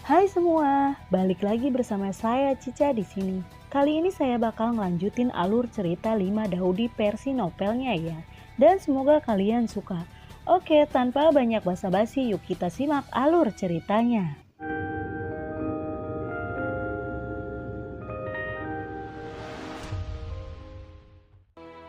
Hai semua, balik lagi bersama saya Cica di sini. Kali ini saya bakal ngelanjutin alur cerita 5 Daudi versi novelnya ya. Dan semoga kalian suka. Oke, tanpa banyak basa-basi, yuk kita simak alur ceritanya.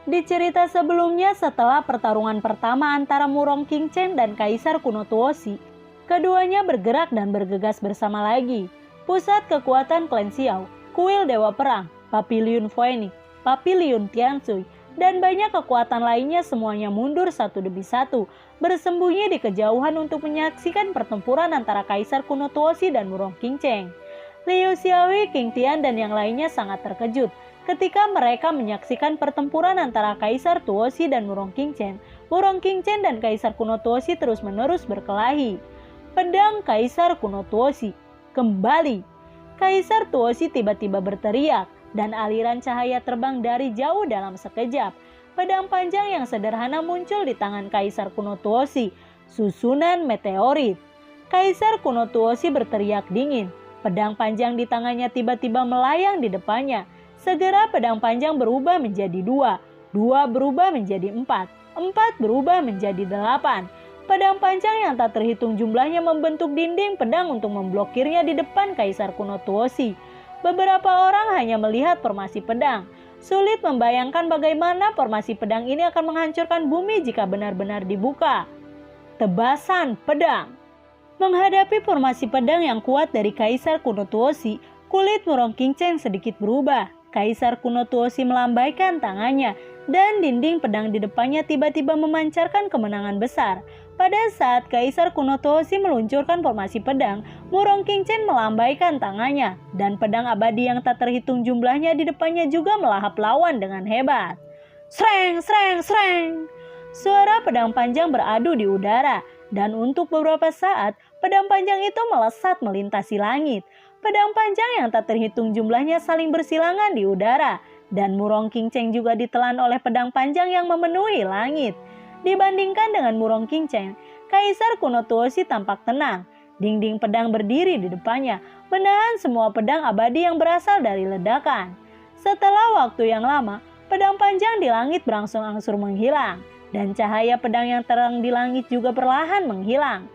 Di cerita sebelumnya, setelah pertarungan pertama antara Murong Qingchen dan Kaisar Kuno Tuosi, keduanya bergerak dan bergegas bersama lagi. Pusat kekuatan klan Xiao, kuil Dewa Perang, Papiliun Phoenix, Papiliun Tianshui, dan banyak kekuatan lainnya semuanya mundur satu demi satu, bersembunyi di kejauhan untuk menyaksikan pertempuran antara Kaisar Kuno Tuosi dan Murong Qingchen. Liu Xiaoyi, King Tian, dan yang lainnya sangat terkejut ketika mereka menyaksikan pertempuran antara Kaisar Tuosi dan Murong Qingchen. Murong Qingchen dan Kaisar Kuno Tuosi terus-menerus berkelahi. Pedang Kaisar Kuno Tuosi kembali. Kaisar Tuosi tiba-tiba berteriak dan aliran cahaya terbang dari jauh dalam sekejap. Pedang panjang yang sederhana muncul di tangan Kaisar Kuno Tuosi, susunan meteorit. Kaisar Kuno Tuosi berteriak dingin. Pedang panjang di tangannya tiba-tiba melayang di depannya. Segera pedang panjang berubah menjadi 2, 2 berubah menjadi 4, 4 berubah menjadi 8. Pedang panjang yang tak terhitung jumlahnya membentuk dinding pedang untuk memblokirnya di depan Kaisar Kuno Tuosi. Beberapa orang hanya melihat formasi pedang. Sulit membayangkan bagaimana formasi pedang ini akan menghancurkan bumi jika benar-benar dibuka. Tebasan pedang. Menghadapi formasi pedang yang kuat dari Kaisar Kuno Tuosi, kulit Murong Qingchen sedikit berubah. Kaisar Kuno Tuosi melambaikan tangannya dan dinding pedang di depannya tiba-tiba memancarkan kemenangan besar. Pada saat Kaisar Kuno Tuosi meluncurkan formasi pedang, Murong Qingchen melambaikan tangannya dan pedang abadi yang tak terhitung jumlahnya di depannya juga melahap lawan dengan hebat. Sreng, sreng, sreng. Suara pedang panjang beradu di udara dan untuk beberapa saat pedang panjang itu melesat melintasi langit. Pedang panjang yang tak terhitung jumlahnya saling bersilangan di udara dan Murong Qingchen juga ditelan oleh pedang panjang yang memenuhi langit. Dibandingkan dengan Murong Qingchen, Kaisar Kuno Tuosi tampak tenang. Dinding pedang berdiri di depannya, menahan semua pedang abadi yang berasal dari ledakan. Setelah waktu yang lama, pedang panjang di langit berangsur-angsur menghilang dan cahaya pedang yang terang di langit juga perlahan menghilang.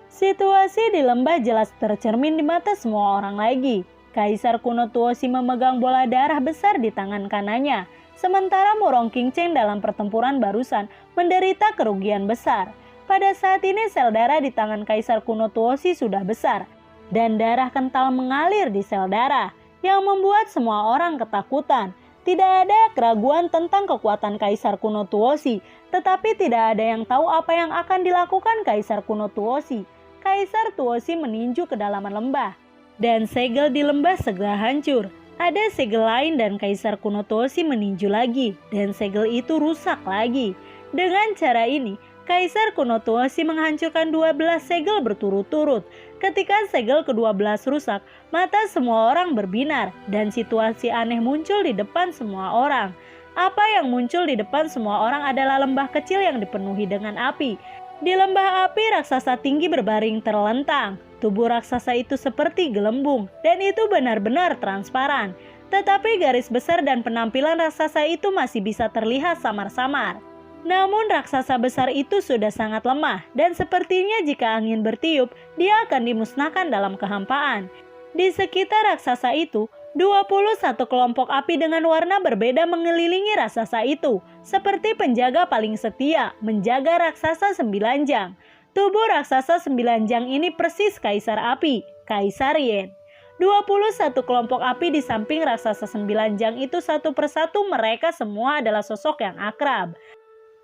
Situasi di lembah jelas tercermin di mata semua orang lagi. Kaisar Kuno Tuosi memegang bola darah besar di tangan kanannya, sementara Murong Qingchen dalam pertempuran barusan menderita kerugian besar. Pada saat ini sel darah di tangan Kaisar Kuno Tuosi sudah besar, dan darah kental mengalir di sel darah, yang membuat semua orang ketakutan. Tidak ada keraguan tentang kekuatan Kaisar Kuno Tuosi, tetapi tidak ada yang tahu apa yang akan dilakukan Kaisar Kuno Tuosi. Kaisar Tuosi meninju ke dalaman lembah, dan segel di lembah segera hancur. Ada segel lain dan Kaisar Kuno Tuosi meninju lagi, dan segel itu rusak lagi. Dengan cara ini, Kaisar Kuno Tuosi menghancurkan 12 segel berturut-turut. Ketika segel ke-12 rusak, mata semua orang berbinar, dan situasi aneh muncul di depan semua orang. Apa yang muncul di depan semua orang adalah lembah kecil yang dipenuhi dengan api. Di lembah api, raksasa tinggi berbaring terlentang. Tubuh raksasa itu seperti gelembung, dan itu benar-benar transparan. Tetapi garis besar dan penampilan raksasa itu masih bisa terlihat samar-samar. Namun raksasa besar itu sudah sangat lemah, dan sepertinya jika angin bertiup, dia akan dimusnahkan dalam kehampaan. Di sekitar raksasa itu, 21 kelompok api dengan warna berbeda mengelilingi raksasa itu, seperti penjaga paling setia menjaga raksasa 9 jang. Tubuh raksasa 9 jang ini persis Kaisar Api, Kaisar Yen. 21 kelompok api di samping raksasa 9 jang itu satu persatu mereka semua adalah sosok yang akrab.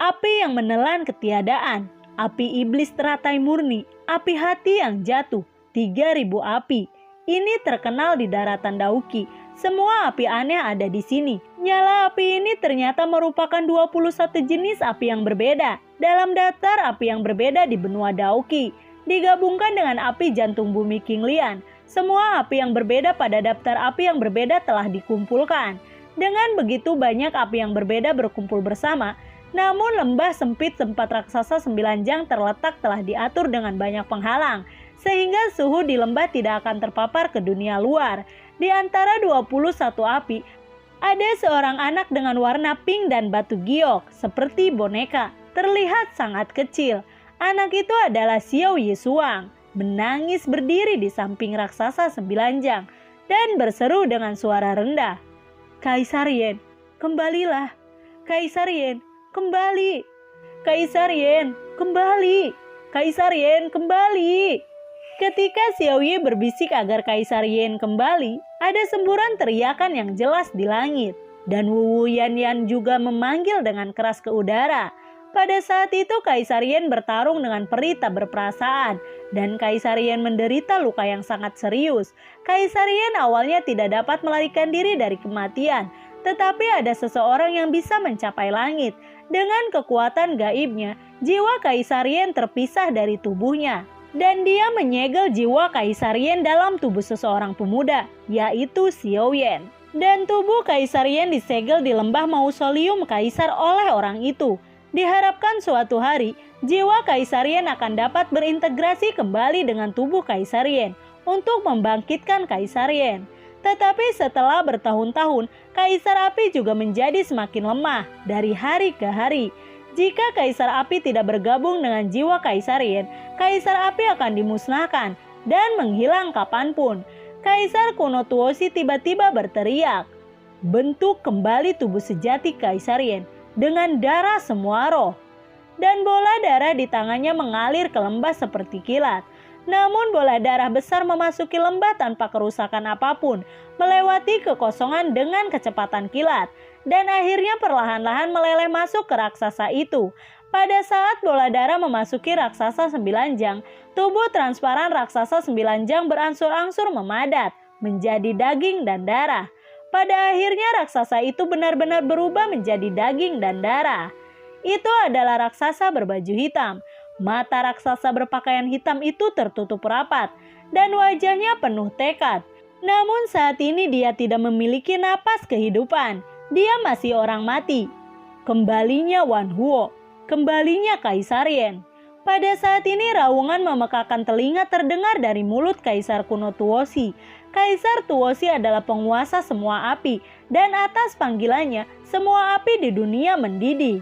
Api yang menelan ketiadaan, api iblis teratai murni, api hati yang jatuh, 3000 api. Ini terkenal di daratan Dauki. Semua api aneh ada di sini. Nyala api ini ternyata merupakan 21 jenis api yang berbeda dalam daftar api yang berbeda di benua Dauki. Digabungkan dengan api jantung bumi King Lian, semua api yang berbeda pada daftar api yang berbeda telah dikumpulkan. Dengan begitu banyak api yang berbeda berkumpul bersama, namun lembah sempit tempat raksasa 9 jang terletak telah diatur dengan banyak penghalang. sehingga suhu di lembah tidak akan terpapar ke dunia luar. Di antara 21 api, ada seorang anak dengan warna pink dan batu giok seperti boneka, terlihat sangat kecil. Anak itu adalah Xiao Yishuang, menangis berdiri di samping raksasa 9 jang dan berseru dengan suara rendah, "Kaisar Yan, kembalilah! Kaisar Yan, kembali! Kaisar Yan, kembali! Kaisar Yan, kembali!" Ketika Xiao Yi berbisik agar Kaisar Yan kembali, ada semburan teriakan yang jelas di langit. Dan Wu Yan juga memanggil dengan keras ke udara. Pada saat itu Kaisar Yan bertarung dengan peri tak berperasaan. Dan Kaisar Yan menderita luka yang sangat serius. Kaisar Yan awalnya tidak dapat melarikan diri dari kematian. Tetapi ada seseorang yang bisa mencapai langit. Dengan kekuatan gaibnya, jiwa Kaisar Yan terpisah dari tubuhnya. Dan dia menyegel jiwa Kaisar Yan dalam tubuh seseorang pemuda, yaitu Xiao Yan. Dan tubuh Kaisar Yan disegel di lembah mausoleum Kaisar oleh orang itu. Diharapkan suatu hari, jiwa Kaisar Yan akan dapat berintegrasi kembali dengan tubuh Kaisar Yan untuk membangkitkan Kaisar Yan. Tetapi setelah bertahun-tahun, Kaisar Api juga menjadi semakin lemah dari hari ke hari. Jika Kaisar Api tidak bergabung dengan jiwa Kaisar Yan, Kaisar Api akan dimusnahkan dan menghilang kapanpun. Kaisar kuno Tuosi tiba-tiba berteriak, "Bentuk kembali tubuh sejati Kaisar Yan dengan darah semua roh." Dan bola darah di tangannya mengalir ke lembah seperti kilat. Namun bola darah besar memasuki lembah tanpa kerusakan apapun, melewati kekosongan dengan kecepatan kilat. Dan akhirnya perlahan-lahan meleleh masuk ke raksasa itu. Pada saat bola darah memasuki raksasa 9 jang, tubuh transparan raksasa 9 jang berangsur-angsur memadat, menjadi daging dan darah. Pada akhirnya raksasa itu benar-benar berubah menjadi daging dan darah. Itu adalah raksasa berbaju hitam. Mata raksasa berpakaian hitam itu tertutup rapat, dan wajahnya penuh tekad. Namun saat ini dia tidak memiliki napas kehidupan. Dia masih orang mati. Kembalinya Wan Huo, kembalinya Kaisar Yan. Pada saat ini raungan memekakan telinga terdengar dari mulut Kaisar kuno Tuosi. Kaisar Tuosi adalah penguasa semua api, dan atas panggilannya semua api di dunia mendidih.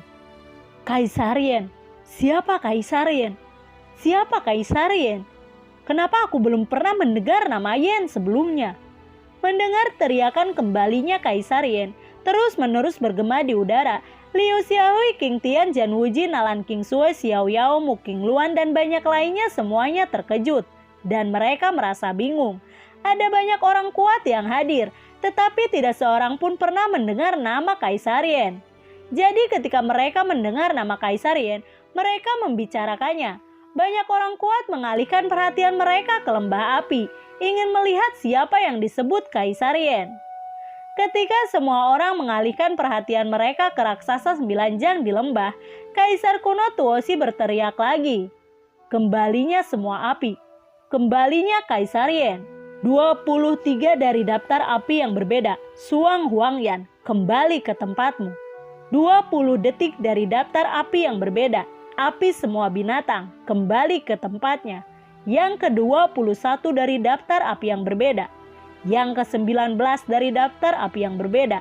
"Kaisar Yan, siapa Kaisar Yan? Siapa Kaisar Yan? Kenapa aku belum pernah mendengar nama Yan sebelumnya?" Mendengar teriakan kembalinya Kaisar Yan, terus-menerus bergema di udara. Liu Xiaohui, King Tian, Jan Wuji, Nalan King Sui, Xiao Yao, Mu King Luan, dan banyak lainnya semuanya terkejut. Dan mereka merasa bingung. Ada banyak orang kuat yang hadir, tetapi tidak seorang pun pernah mendengar nama Kaisar Yan. Jadi ketika mereka mendengar nama Kaisar Yan, mereka membicarakannya. Banyak orang kuat mengalihkan perhatian mereka ke lembah api, ingin melihat siapa yang disebut Kaisar Yan. Ketika semua orang mengalihkan perhatian mereka ke raksasa 9 jang di lembah, Kaisar kuno Tuosi berteriak lagi, "Kembalinya semua api, kembalinya Kaisar Yan. 23 dari daftar api yang berbeda, Suang Huangyan, kembali ke tempatmu. 20 detik dari daftar api yang berbeda, api semua binatang, kembali ke tempatnya. Yang ke-21 dari daftar api yang berbeda. Yang ke-19 dari daftar api yang berbeda,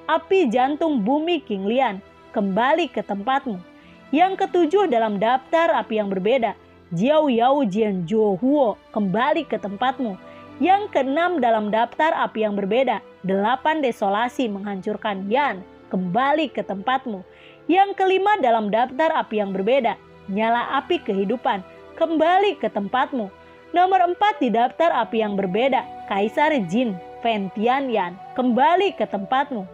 api jantung bumi King Lian, kembali ke tempatmu. Yang ke-7 dalam daftar api yang berbeda, Jiao Yao Jian Zhuo Huo, kembali ke tempatmu. Yang ke-6 dalam daftar api yang berbeda, 8 desolasi menghancurkan Yan, kembali ke tempatmu. Yang ke-5 dalam daftar api yang berbeda, nyala api kehidupan, kembali ke tempatmu. Nomor 4 di daftar api yang berbeda, Kaisar Jin, Fen Tianyan, kembali ke tempatmu.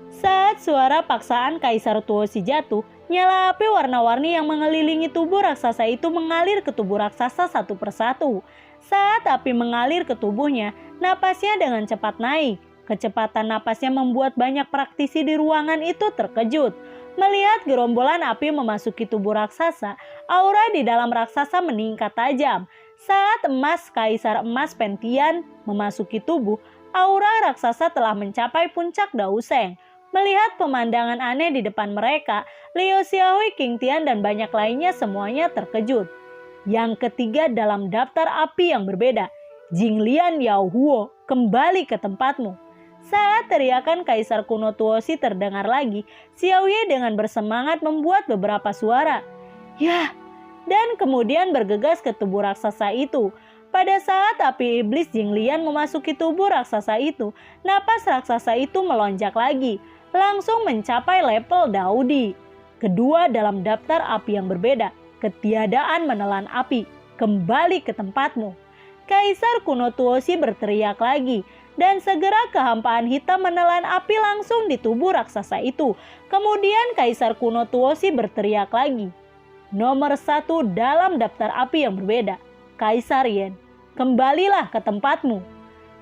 Saat suara paksaan Kaisar Tuosi jatuh, nyala api warna-warni yang mengelilingi tubuh raksasa itu mengalir ke tubuh raksasa satu persatu. Saat api mengalir ke tubuhnya, napasnya dengan cepat naik. Kecepatan napasnya membuat banyak praktisi di ruangan itu terkejut. Melihat gerombolan api memasuki tubuh raksasa, aura di dalam raksasa meningkat tajam. Saat Kaisar Emas Pentian memasuki tubuh, aura raksasa telah mencapai puncak Dauseng. Melihat pemandangan aneh di depan mereka, Liu Xiaohui, King Tian, dan banyak lainnya semuanya terkejut. Yang ketiga dalam daftar api yang berbeda, Jinglian Yao Huo, kembali ke tempatmu. Saat teriakan Kaisar kuno Tuosi terdengar lagi, Xiao Ye dengan bersemangat membuat beberapa suara. Ya, dan kemudian bergegas ke tubuh raksasa itu. Pada saat api iblis Jinglian memasuki tubuh raksasa itu, napas raksasa itu melonjak lagi, langsung mencapai level Daudi. Kedua dalam daftar api yang berbeda, ketiadaan menelan api, kembali ke tempatmu. Kaisar kuno Tuosi berteriak lagi, dan segera kehampaan hitam menelan api langsung di tubuh raksasa itu. Kemudian Kaisar kuno Tuosi berteriak lagi. Nomor 1 dalam daftar api yang berbeda, Kaisar Yen, kembalilah ke tempatmu.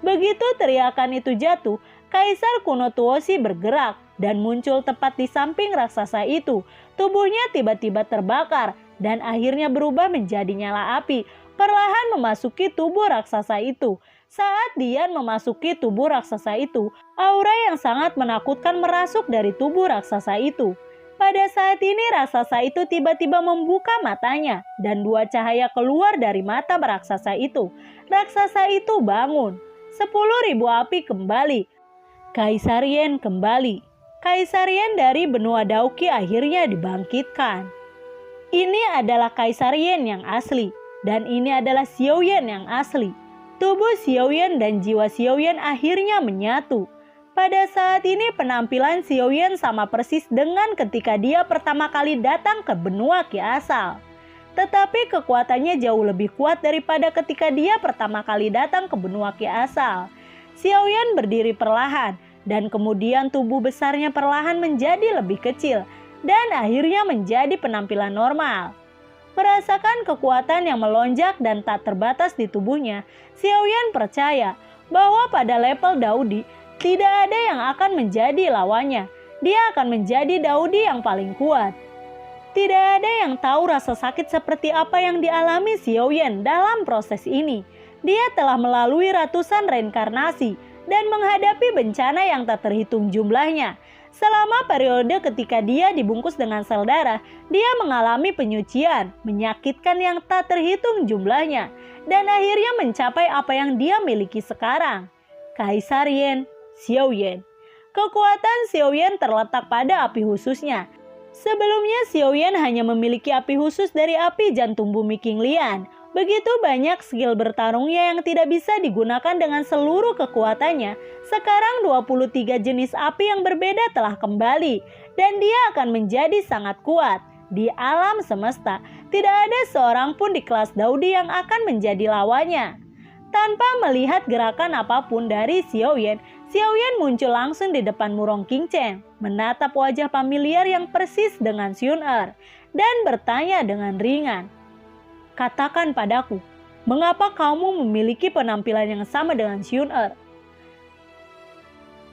Begitu teriakan itu jatuh, Kaisar kuno Tuosi bergerak dan muncul tepat di samping raksasa itu. Tubuhnya tiba-tiba terbakar dan akhirnya berubah menjadi nyala api, perlahan memasuki tubuh raksasa itu. Saat Dian memasuki tubuh raksasa itu, aura yang sangat menakutkan merasuk dari tubuh raksasa itu. Pada saat ini raksasa itu tiba-tiba membuka matanya dan 2 cahaya keluar dari mata raksasa itu. Raksasa itu bangun. 10.000 api kembali. Kaisar Yen kembali. Kaisar Yen dari benua Dauki akhirnya dibangkitkan. Ini adalah Kaisar Yen yang asli dan ini adalah Xiao Yan yang asli. Tubuh Xiao Yan dan jiwa Xiao Yan akhirnya menyatu. Pada saat ini penampilan Xiao Yan sama persis dengan ketika dia pertama kali datang ke benua Qi asal. Tetapi kekuatannya jauh lebih kuat daripada ketika dia pertama kali datang ke benua Qi asal. Xiao Yan berdiri perlahan dan kemudian tubuh besarnya perlahan menjadi lebih kecil dan akhirnya menjadi penampilan normal. Merasakan kekuatan yang melonjak dan tak terbatas di tubuhnya, Xiao Yan percaya bahwa pada level Daudi tidak ada yang akan menjadi lawannya. Dia akan menjadi Daudi yang paling kuat. Tidak ada yang tahu rasa sakit seperti apa yang dialami Xiao Yan dalam proses ini. Dia telah melalui ratusan reinkarnasi dan menghadapi bencana yang tak terhitung jumlahnya. Selama periode ketika dia dibungkus dengan sel darah, dia mengalami penyucian, menyakitkan yang tak terhitung jumlahnya, dan akhirnya mencapai apa yang dia miliki sekarang. Kaisar Yen, Xiao Yan. Kekuatan Xiao Yan terletak pada api khususnya. Sebelumnya Xiao Yan hanya memiliki api khusus dari api jantung bumi King Lian. Begitu banyak skill bertarungnya yang tidak bisa digunakan dengan seluruh kekuatannya. Sekarang 23 jenis api yang berbeda telah kembali dan dia akan menjadi sangat kuat. Di alam semesta, tidak ada seorang pun di kelas Daudi yang akan menjadi lawannya. Tanpa melihat gerakan apapun dari Xiao Yan muncul langsung di depan Murong Qingchen, menatap wajah familiar yang persis dengan Xun Er, dan bertanya dengan ringan. Katakan padaku, mengapa kamu memiliki penampilan yang sama dengan Xun Er?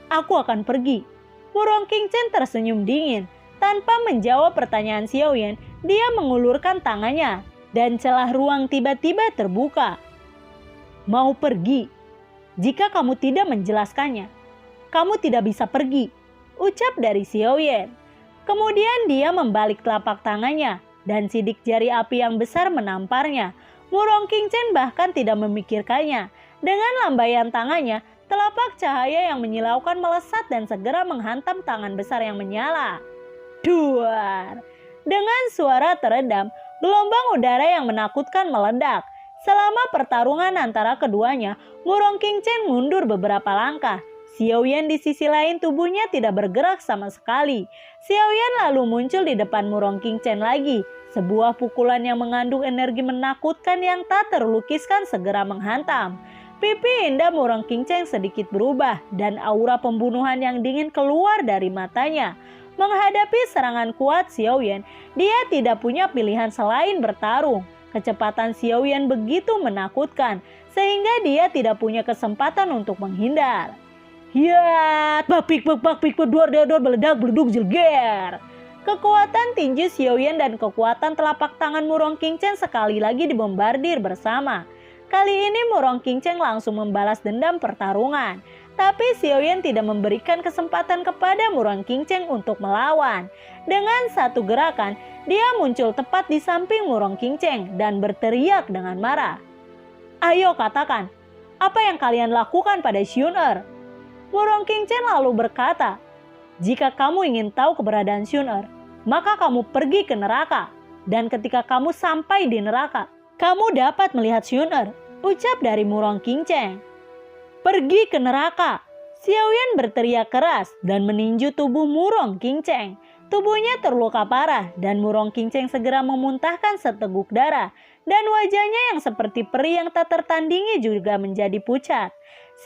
Aku akan pergi. Murong Qingchen tersenyum dingin. Tanpa menjawab pertanyaan Xiao Yan, dia mengulurkan tangannya dan celah ruang tiba-tiba terbuka. Mau pergi? Jika kamu tidak menjelaskannya, kamu tidak bisa pergi, ucap dari Xiao Yan. Kemudian dia membalik telapak tangannya dan sidik jari api yang besar menamparnya. Murong Qingchen bahkan tidak memikirkannya. Dengan lambaian tangannya, telapak cahaya yang menyilaukan melesat dan segera menghantam tangan besar yang menyala. Duar! Dengan suara teredam, gelombang udara yang menakutkan meledak. Selama pertarungan antara keduanya, Murong Qingchen mundur beberapa langkah. Xiao Yan di sisi lain tubuhnya tidak bergerak sama sekali. Xiao Yan lalu muncul di depan Murong Qingchen lagi. Sebuah pukulan yang mengandung energi menakutkan yang tak terlukiskan segera menghantam. Pipi indah Murong Qingchen sedikit berubah dan aura pembunuhan yang dingin keluar dari matanya. Menghadapi serangan kuat Xiao Yan, dia tidak punya pilihan selain bertarung. Kecepatan Xiao Yan begitu menakutkan sehingga dia tidak punya kesempatan untuk menghindar. Hiat, bakpik dor meledak beleduk jelger. Kekuatan tinju Xiao Yan dan kekuatan telapak tangan Murong Qingchen sekali lagi dibombardir bersama. Kali ini Murong Qingchen langsung membalas dendam pertarungan. Tapi Xiaoyan tidak memberikan kesempatan kepada Murong Qingcheng untuk melawan. Dengan satu gerakan, dia muncul tepat di samping Murong Qingcheng dan berteriak dengan marah. "Ayo katakan, apa yang kalian lakukan pada Xun-Er?" Murong Qingcheng lalu berkata, "Jika kamu ingin tahu keberadaan Xun-Er, maka kamu pergi ke neraka. Dan ketika kamu sampai di neraka, kamu dapat melihat Xun-Er," ucap dari Murong Qingcheng. "Pergi ke neraka!" Xiaoyan berteriak keras dan meninju tubuh Murong Qingcheng. Tubuhnya terluka parah dan Murong Qingcheng segera memuntahkan seteguk darah. Dan wajahnya yang seperti peri yang tak tertandingi juga menjadi pucat.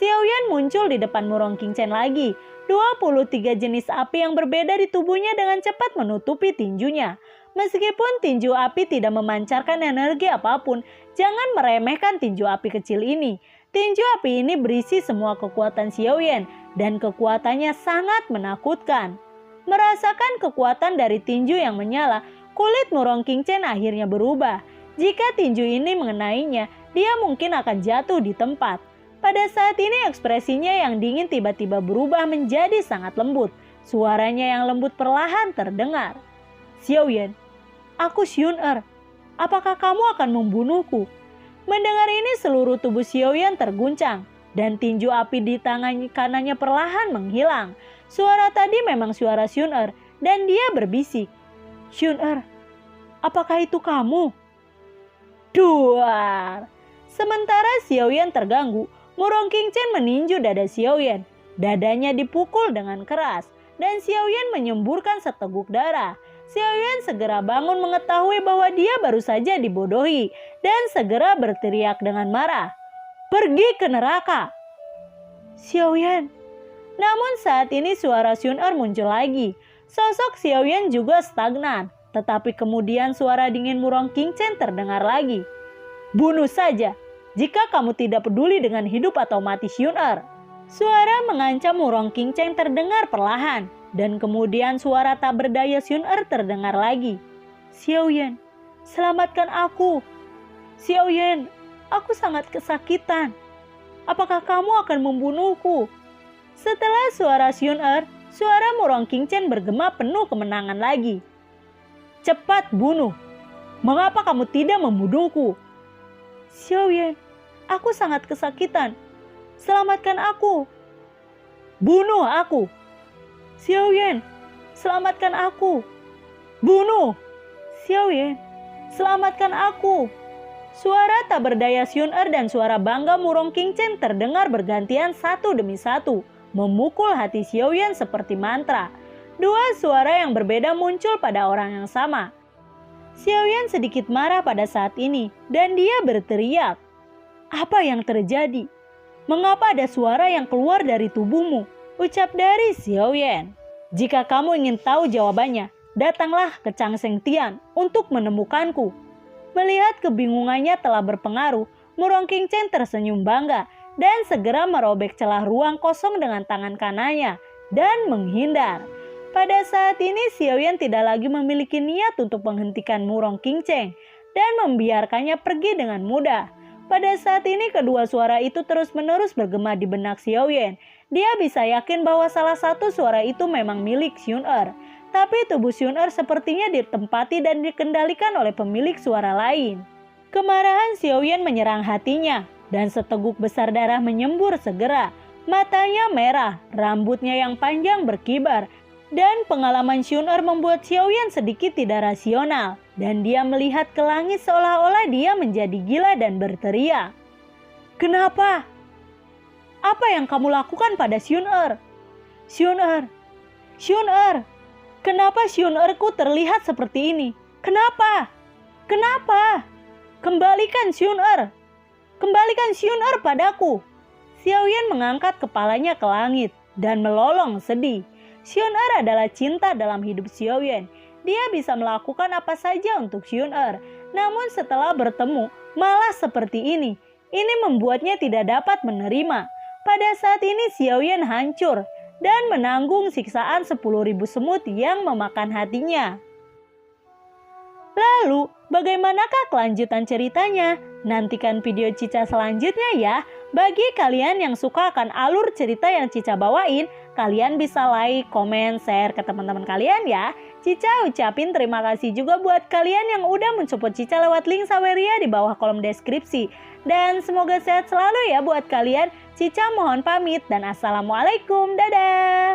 Xiaoyan muncul di depan Murong Qingcheng lagi. 23 jenis api yang berbeda di tubuhnya dengan cepat menutupi tinjunya. Meskipun tinju api tidak memancarkan energi apapun, jangan meremehkan tinju api kecil ini. Tinju api ini berisi semua kekuatan Xiaoyan dan kekuatannya sangat menakutkan. Merasakan kekuatan dari tinju yang menyala, kulit Murong Qingcheng akhirnya berubah. Jika tinju ini mengenainya, dia mungkin akan jatuh di tempat. Pada saat ini ekspresinya yang dingin tiba-tiba berubah menjadi sangat lembut. Suaranya yang lembut perlahan terdengar. "Xiaoyan, aku Xun-Er. Apakah kamu akan membunuhku?" Mendengar ini seluruh tubuh Xiaoyan terguncang dan tinju api di tangan kanannya perlahan menghilang. Suara tadi memang suara Xun-Er dan dia berbisik, "Xun-Er, apakah itu kamu?" Duar. Sementara Xiaoyan terganggu, Murong Qingcheng meninju dada Xiaoyan. Dadanya dipukul dengan keras dan Xiaoyan menyemburkan seteguk darah. Xiaoyan segera bangun mengetahui bahwa dia baru saja dibodohi dan segera berteriak dengan marah, "Pergi ke neraka!" "Xiaoyan." Namun saat ini suara Xun-Er muncul lagi. Sosok Xiaoyan juga stagnan, tetapi kemudian suara dingin Murong Qingcheng terdengar lagi. "Bunuh saja, jika kamu tidak peduli dengan hidup atau mati Xun-Er." Suara mengancam Murong Qingcheng terdengar perlahan. Dan kemudian suara tak berdaya Xun-Er terdengar lagi. "Xiaoyan, selamatkan aku. Xiaoyan, aku sangat kesakitan. Apakah kamu akan membunuhku?" Setelah suara Xun-Er, suara Murong Qingcheng bergema penuh kemenangan lagi. "Cepat bunuh. Mengapa kamu tidak membunuhku?" "Xiaoyan, aku sangat kesakitan. Selamatkan aku." "Bunuh aku." "Xiaoyan, selamatkan aku." "Bunuh." "Xiaoyan, selamatkan aku." Suara tak berdaya Xun-Er dan suara bangga Murong Qingcheng terdengar bergantian satu demi satu, memukul hati Xiaoyan seperti mantra. Dua suara yang berbeda muncul pada orang yang sama. Xiaoyan sedikit marah pada saat ini dan dia berteriak, "Apa yang terjadi? Mengapa ada suara yang keluar dari tubuhmu?" Ucap dari Xiaoyan. "Jika kamu ingin tahu jawabannya, datanglah ke Changsheng Tian untuk menemukanku." Melihat kebingungannya telah berpengaruh, Murong Qingcheng tersenyum bangga dan segera merobek celah ruang kosong dengan tangan kanannya dan menghindar. Pada saat ini Xiaoyan tidak lagi memiliki niat untuk menghentikan Murong Qingcheng dan membiarkannya pergi dengan mudah. Pada saat ini kedua suara itu terus-menerus bergema di benak Xiaoyan. Dia bisa yakin bahwa salah satu suara itu memang milik Xun-Er. Tapi tubuh Xun-Er sepertinya ditempati dan dikendalikan oleh pemilik suara lain. Kemarahan Xiaoyan menyerang hatinya dan seteguk besar darah menyembur segera. Matanya merah, rambutnya yang panjang berkibar. Dan pengalaman Xun-Er membuat Xiaoyan sedikit tidak rasional. Dan dia melihat ke langit seolah-olah dia menjadi gila dan berteriak, "Kenapa? Apa yang kamu lakukan pada Xun-Er? Xun-Er, Xun-Er, kenapa Xun-Er-ku terlihat seperti ini? Kenapa? Kenapa? Kembalikan Xun-Er! Kembalikan Xun-Er padaku!" Xiaoyan mengangkat kepalanya ke langit dan melolong sedih. Xun-Er adalah cinta dalam hidup Xiaoyan. Dia bisa melakukan apa saja untuk Xun-Er. Namun setelah bertemu, malah seperti ini. Ini membuatnya tidak dapat menerima. Pada saat ini Xiaoyan hancur dan menanggung siksaan 10.000 semut yang memakan hatinya. Lalu, bagaimanakah kelanjutan ceritanya? Nantikan video Cica selanjutnya ya. Bagi kalian yang suka akan alur cerita yang Cica bawain, kalian bisa like, komen, share ke teman-teman kalian ya. Cica ucapin terima kasih juga buat kalian yang udah mensupport Cica lewat link Saweria di bawah kolom deskripsi. Dan semoga sehat selalu ya buat kalian. Cica mohon pamit dan assalamualaikum. Dadah.